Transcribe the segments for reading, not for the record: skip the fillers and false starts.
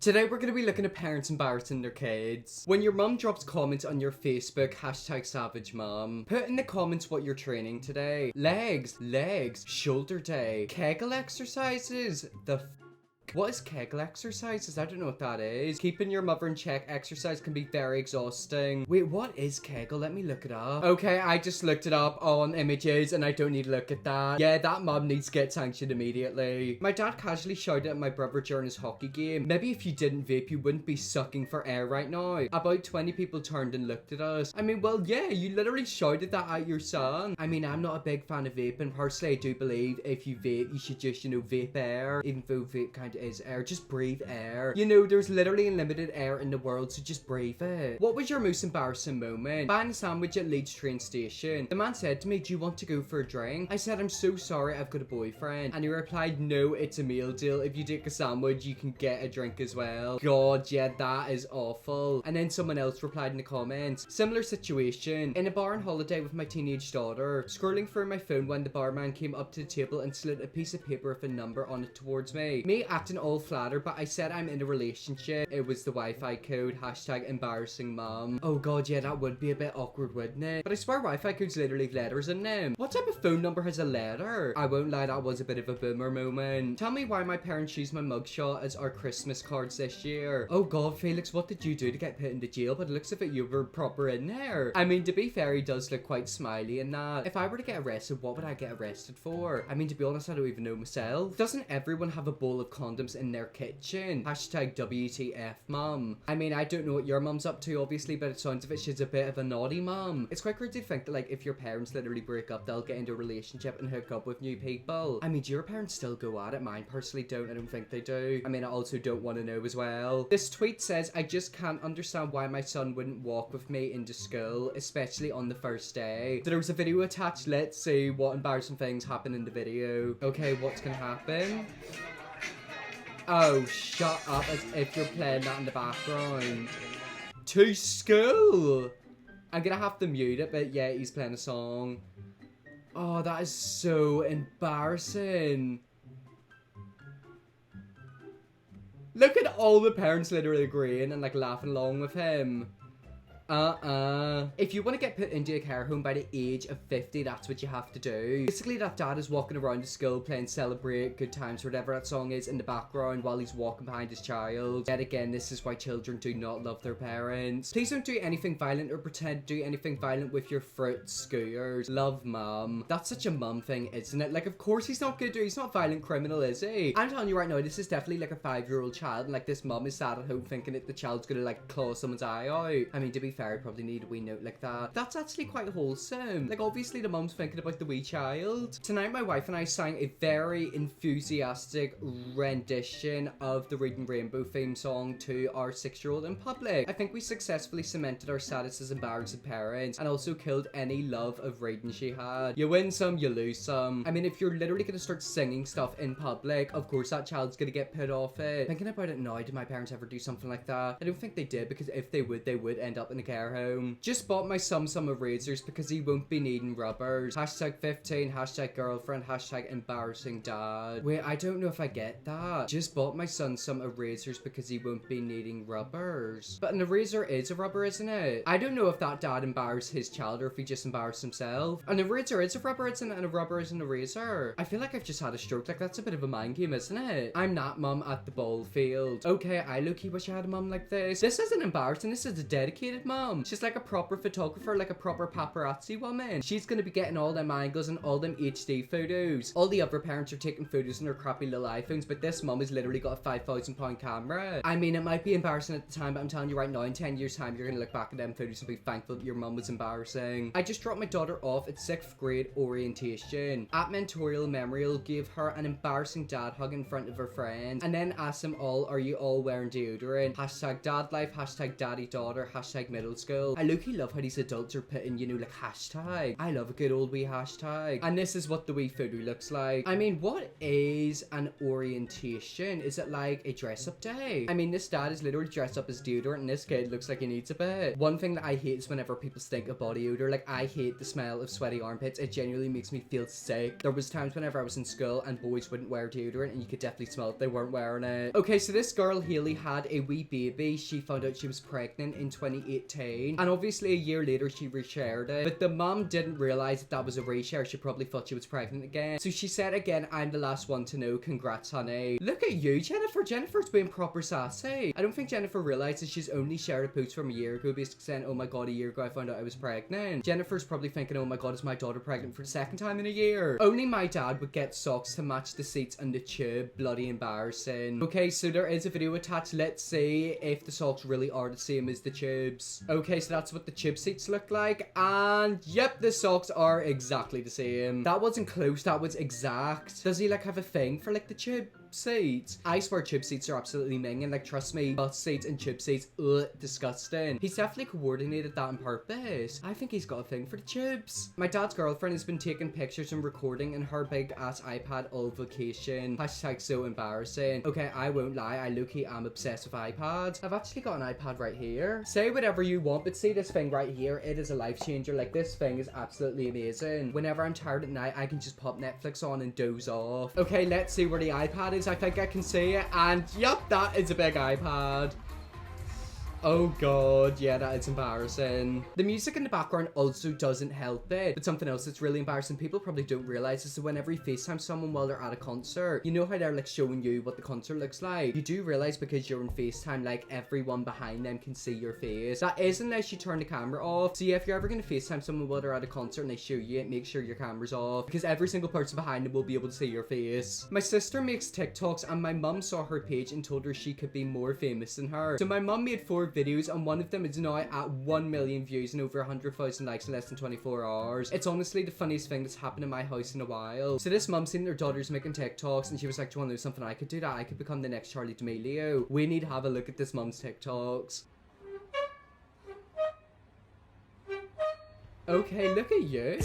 Today we're going to be looking at parents embarrassing their kids. When your mum drops comments on your Facebook, #SavageMom, put in the comments what you're training today. Legs, shoulder day, Kegel exercises, what is Kegel exercises? I don't know what that is. Keeping your mother in check exercise can be very exhausting. Wait, what is Kegel? Let me look it up. Okay, I just looked it up on images and I don't need to look at that. Yeah, that mom needs to get sanctioned immediately. My dad casually shouted at my brother during his hockey game. Maybe if you didn't vape, you wouldn't be sucking for air right now. About 20 people turned and looked at us. I mean, well, yeah, you literally shouted that at your son. I mean, I'm not a big fan of vaping. Personally, I do believe if you vape, you should just, vape air. Even though vape kind of is air, just breathe air. There's literally unlimited air in the world, so just breathe it. What was your most embarrassing moment? Buying a sandwich at Leeds train station. The man said to me, "Do you want to go for a drink?" I said, "I'm so sorry, I've got a boyfriend." And he replied, "No, it's a meal deal. If you take a sandwich, you can get a drink as well." God, yeah, that is awful. And then someone else replied in the comments, "Similar situation. In a bar on holiday with my teenage daughter, scrolling through my phone when the barman came up to the table and slid a piece of paper with a number on it towards me. Me acting all flattered, but I said I'm in a relationship. It was the Wi-Fi code, #embarrassing mom." Oh god, yeah, that would be a bit awkward, wouldn't it? But I swear Wi-Fi codes literally have letters in them. What type of phone number has a letter? I won't lie, that was a bit of a boomer moment. Tell me why my parents used my mugshot as our Christmas cards this year. Oh god, Felix, what did you do to get put into jail? But it looks as if you were proper in there. I mean, to be fair, he does look quite smiley in that. If I were to get arrested, what would I get arrested for? I mean, to be honest, I don't even know myself. Doesn't everyone have a bowl of condoms in their kitchen? #WTF mom. I mean, I don't know what your mom's up to, obviously, but it sounds as if she's a bit of a naughty mom. It's quite crazy to think that, like, if your parents literally break up, they'll get into a relationship and hook up with new people. I mean, do your parents still go at it? Mine personally don't. I don't think they do. I mean, I also don't want to know as well. This tweet says, "I just can't understand why my son wouldn't walk with me into school, especially on the first day." So there was a video attached. Let's see what embarrassing things happen in the video. Okay, what's gonna happen? Oh, shut up, as if you're playing that in the background. To school! I'm gonna have to mute it, but yeah, he's playing a song. Oh, that is so embarrassing. Look at all the parents literally agreeing and like laughing along with him. If you want to get put into a care home by the age of 50, that's what you have to do. Basically, that dad is walking around the school playing Celebrate Good Times, whatever that song is, in the background while he's walking behind his child. Yet again, this is why children do not love their parents. Please don't do anything violent or pretend to do anything violent with your fruit scooters. Love, mom. That's such a mum thing, isn't it? Like, of course he's not gonna do, he's not a violent criminal, is he? I'm telling you right now, this is definitely like a 5-year-old child, and like this mum is sat at home thinking that the child's gonna like claw someone's eye out. I mean, to be fair, I probably need a wee note like that. That's actually quite wholesome. Like, obviously the mum's thinking about the wee child. Tonight my wife and I sang a very enthusiastic rendition of the Reading Rainbow theme song to our 6-year-old in public. I think we successfully cemented our status as embarrassing parents and also killed any love of reading she had. You win some, you lose some. I mean, if you're literally gonna start singing stuff in public, of course that child's gonna get put off it. Thinking about it now, did my parents ever do something like that? I don't think they did, because if they would end up in a care home. Just bought my son some erasers because he won't be needing rubbers. #15, #girlfriend, #embarrassing dad. Wait, I don't know if I get that. Just bought my son some erasers because he won't be needing rubbers. But an eraser is a rubber, isn't it? I don't know if that dad embarrassed his child or if he just embarrassed himself. An eraser is a rubber, isn't it? And a rubber is an eraser. I feel like I've just had a stroke. Like, that's a bit of a mind game, isn't it? I'm not mum at the ball field. Okay, I low-key wish I had a mum like this. This isn't embarrassing. This is a dedicated mum. She's like a proper photographer, like a proper paparazzi woman. She's gonna be getting all them angles and all them HD photos. All the other parents are taking photos on their crappy little iPhones, but this mum has literally got a £5,000 camera. I mean, it might be embarrassing at the time, but I'm telling you right now, in 10 years time, you're gonna look back at them photos and be thankful that your mum was embarrassing. I just dropped my daughter off at 6th grade orientation. At Mentorial Memorial, gave her an embarrassing dad hug in front of her friends, and then asked them all, "Are you all wearing deodorant?" #dad life, #daddy daughter, middle school. I low-key love how these adults are putting, you know, like hashtag. I love a good old wee hashtag. And this is what the wee photo looks like. I mean, what is an orientation? Is it like a dress-up day? I mean, this dad is literally dressed up as deodorant and this kid looks like he needs a bit. One thing that I hate is whenever people stink of body odor. Like, I hate the smell of sweaty armpits. It genuinely makes me feel sick. There was times whenever I was in school and boys wouldn't wear deodorant and you could definitely smell it. They weren't wearing it. Okay, so this girl, Haley, had a wee baby. She found out she was pregnant in 2018. And obviously a year later, she reshared it. But the mom didn't realize that was a reshare. She probably thought she was pregnant again. So she said again, I'm the last one to know. Congrats, honey. Look at you, Jennifer. Jennifer's being proper sassy. I don't think Jennifer realizes she's only shared a post from a year ago basically saying, oh my god, a year ago I found out I was pregnant. Jennifer's probably thinking, oh my god, is my daughter pregnant for the second time in a year? Only my dad would get socks to match the seats and the tube. Bloody embarrassing. Okay, so there is a video attached. Let's see if the socks really are the same as the tubes. Okay, so that's what the tube seats look like. And yep, the socks are exactly the same. That wasn't close, that was exact. Does he like have a thing for like the tube seats? I swear tube seats are absolutely minging. Like, trust me, bus seats and tube seats, ugh, disgusting. He's definitely coordinated that on purpose. I think he's got a thing for the tubes. My dad's girlfriend has been taking pictures and recording in her big ass iPad all vacation. Hashtag so embarrassing. Okay, I won't lie, I low-key am obsessed with iPads. I've actually got an iPad right here. Say whatever you want, but see this thing right here, it is a life changer. Like, this thing is absolutely amazing. Whenever I'm tired at night, I can just pop Netflix on and doze off. Okay, let's see where the iPad is. I think I can see it, and yep, that is a big iPad. Oh god, yeah, that is embarrassing. The music in the background also doesn't help it. But something else that's really embarrassing, people probably don't realize, is that whenever you FaceTime someone while they're at a concert, you know how they're like showing you what the concert looks like? You do realize because you're on FaceTime, like everyone behind them can see your face. That is unless you turn the camera off. So yeah, if you're ever gonna FaceTime someone while they're at a concert and they show you it, make sure your camera's off, because every single person behind them will be able to see your face. My sister makes TikToks and my mum saw her page and told her she could be more famous than her. So my mum made 4 videos and one of them is now at 1 million views and over 100,000 likes in less than 24 hours. It's honestly the funniest thing that's happened in my house in a while. So this mum seen her daughter's making TikToks and she was like, do you want to know something? I could do that. I could become the next Charli D'Amelio. We need to have a look at this mum's TikToks. Okay, look at you.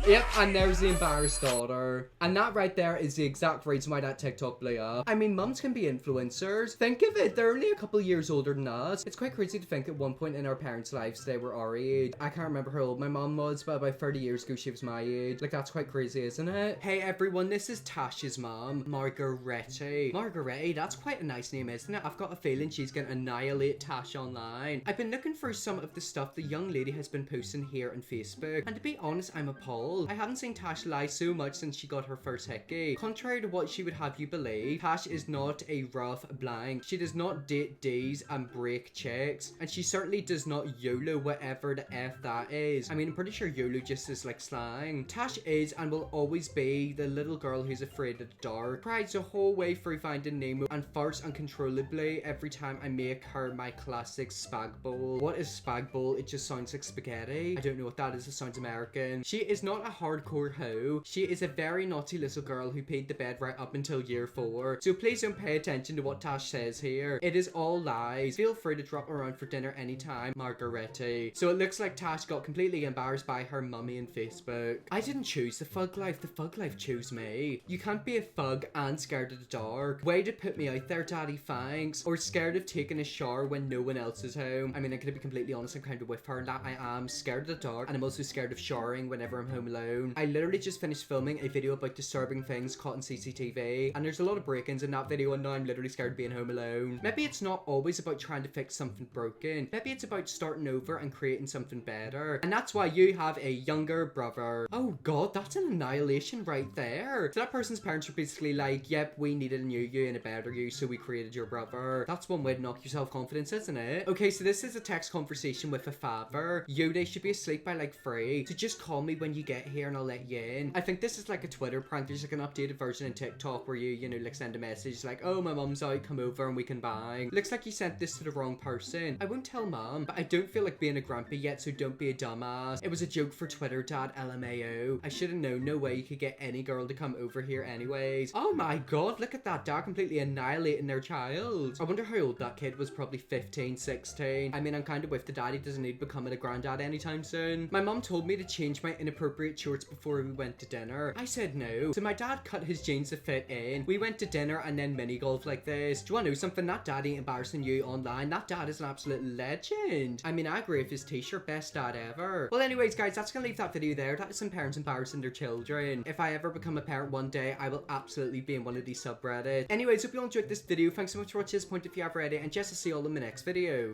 Yep, and there's the embarrassed daughter. And that right there is the exact reason why that TikTok blew up. I mean, mums can be influencers. Think of it, they're only a couple years older than us. It's quite crazy to think at one point in our parents' lives they were our age. I can't remember how old my mom was, but about 30 years ago she was my age. Like, that's quite crazy, isn't it? Hey everyone, this is Tash's mom, Margarete. Margarete, that's quite a nice name, isn't it? I've got a feeling she's gonna annihilate Tash online. I've been looking through some of the stuff the young lady has been posting here on Facebook, and to be honest, I'm appalled. I haven't seen Tash lie so much since she got her first hickey. Contrary to what she would have you believe, Tash is not a rough blank. She does not date D's and break chicks, and she certainly does not YOLO whatever the F that is. I mean, I'm pretty sure YOLO just is like slang. Tash is and will always be the little girl who's afraid of the dark, cries the whole way through Finding Nemo, and farts uncontrollably every time I make her my classic spag bowl. What is spag bowl? It just sounds like spaghetti. I don't know what that is. It sounds American. She is not a hardcore hoe. She is a very naughty little girl who paid the bed right up until year 4. So please don't pay attention to what Tash says here. It is all lies. Feel free to drop around for dinner anytime, Margarete. So it looks like Tash got completely embarrassed by her mummy on Facebook. I didn't choose the fug life. The fug life chose me. You can't be a fug and scared of the dark. Way to put me out there, daddy, thanks. Or scared of taking a shower when no one else is home. I mean, I'm gonna be completely honest, I'm kind of with her in that I am scared of the dark, and I'm also scared of showering whenever I'm home alone. I literally just finished filming a video about disturbing things caught on CCTV, and there's a lot of break-ins in that video, and now I'm literally scared of being home alone. Maybe it's not always about trying to fix something broken. Maybe it's about starting over and creating something better. And that's why you have a younger brother. Oh god, that's an annihilation right there. So that person's parents are basically like, yep, we needed a new you and a better you, so we created your brother. That's one way to knock your self-confidence, isn't it? Okay, so this is a text conversation with a father. Yo, they should be asleep by like 3, so just call me when you get get here and I'll let you in. I think this is like a Twitter prank. There's like an updated version in TikTok where you know, like send a message like, oh, my mum's out, come over and we can bang. Looks like you sent this to the wrong person. I won't tell mom, but I don't feel like being a grumpy yet, so don't be a dumbass. It was a joke for Twitter, dad, LMAO. I should have known, no way you could get any girl to come over here anyways. Oh my god, look at that, dad completely annihilating their child. I wonder how old that kid was, probably 15, 16. I mean, I'm kind of with the daddy, doesn't need becoming a granddad anytime soon. My mom told me to change my inappropriate shorts before we went to dinner. I said no. So my dad cut his jeans to fit in. We went to dinner and then mini golf like this. Do you want to know something? That dad ain't embarrassing you online. That dad is an absolute legend. I mean, I agree with his t-shirt, best dad ever. Well, anyways, guys, that's gonna leave that video there. That is some parents embarrassing their children. If I ever become a parent one day, I will absolutely be in one of these subreddits. Anyways, hope you all enjoyed this video. Thanks so much for watching this point if you have read it, and just to see you all in my next video.